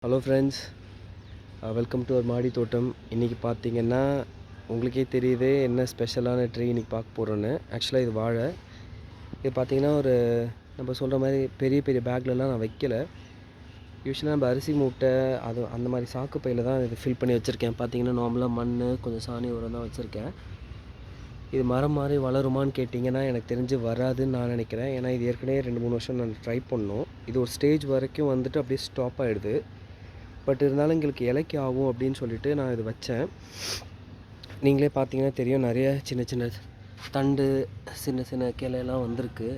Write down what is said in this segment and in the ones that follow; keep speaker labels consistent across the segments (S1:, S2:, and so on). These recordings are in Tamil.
S1: Hello friends, welcome to our மாடி தோட்டம். இன்றைக்கி பார்த்தீங்கன்னா உங்களுக்கே தெரியுது என்ன ஸ்பெஷலான ட்ரீ இன்றைக்கி பார்க்க போகிறோன்னு. ஆக்சுவலாக இது வாழை. இது பார்த்திங்கன்னா ஒரு நம்ம சொல்கிற மாதிரி பெரிய பெரிய பேக்லலாம் நான் வைக்கலை. யூஸ்வலாக நம்ம அரிசி மூட்டை அது அந்த மாதிரி சாக்கு பையில் தான் இது ஃபில் பண்ணி வச்சுருக்கேன். பார்த்திங்கன்னா நார்மலாக மண் கொஞ்சம் சாணி உரம் தான் வச்சுருக்கேன். இது மரம் மாதிரி வளருமான்னு கேட்டிங்கன்னா எனக்கு தெரிஞ்சு வராதுன்னு நான் நினைக்கிறேன். ஏன்னா இது ஏற்கனவே 2-3 வருஷம் நான் ட்ரை பண்ணோம். இது ஒரு ஸ்டேஜ் வரைக்கும் வந்துட்டு அப்படியே ஸ்டாப் ஆகிடுது. பட் இருந்தாலும் எங்களுக்கு இலைக்கு ஆகும் அப்படின்னு சொல்லிட்டு நான் இது வச்சேன். நீங்களே பார்த்தீங்கன்னா தெரியும், நிறைய சின்ன சின்ன தண்டு சின்ன சின்ன கிளையெல்லாம் வந்திருக்கு.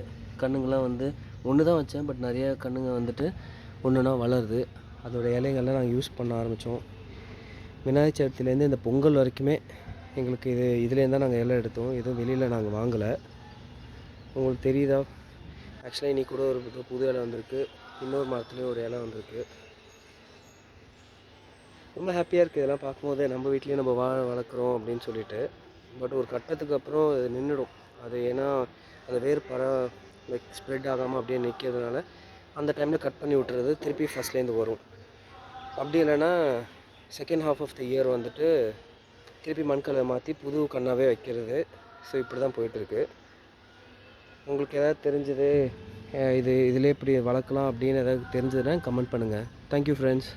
S1: கண்ணுங்கள்லாம் வந்து ஒன்று தான் வச்சேன், பட் நிறைய கண்ணுங்க வந்துட்டு ஒன்றுனா வளருது. அதோடய இலைகள்லாம் நாங்கள் யூஸ் பண்ண ஆரம்பித்தோம். விநாயகர் சதுர்த்திலேருந்து இந்த பொங்கல் வரைக்குமே எங்களுக்கு இதுலேருந்து தான் நாங்கள் இலை எடுத்தோம். எதுவும் வெளியில் நாங்கள் வாங்கலை. உங்களுக்கு தெரியுதா? ஆக்சுவலாக இன்றைக்கி கூட ஒரு புது இலை வந்திருக்கு. இன்னொரு மரத்துலேயும் ஒரு இலை வந்திருக்கு. ரொம்ப ஹாப்பியாக இருக்குது இதெல்லாம் பார்க்கும்போது. நம்ம வீட்லேயும் நம்ம வாழை வளர்க்குறோம் அப்படின்னு சொல்லிட்டு. பட் ஒரு கட்டத்துக்கு அப்புறம் அது நின்றுடும். அது ஏன்னா அது வேறு லைக் ஸ்ப்ரெட் ஆகாமல் அப்படியே நிற்கிறதுனால அந்த டைமில் கட் பண்ணி விட்டுறது, திருப்பி ஃபஸ்ட்லேருந்து வரும். அப்படி இல்லைன்னா second half of the year வந்துட்டு திருப்பி மண்கலை மாற்றி புது கண்ணாகவே வைக்கிறது. ஸோ இப்படி தான் போயிட்டுருக்கு. உங்களுக்கு எதாவது தெரிஞ்சது இதில் எப்படி வளர்க்கலாம் அப்படின்னு எதாவது தெரிஞ்சதுன்னா கமெண்ட் பண்ணுங்கள். Thank you friends.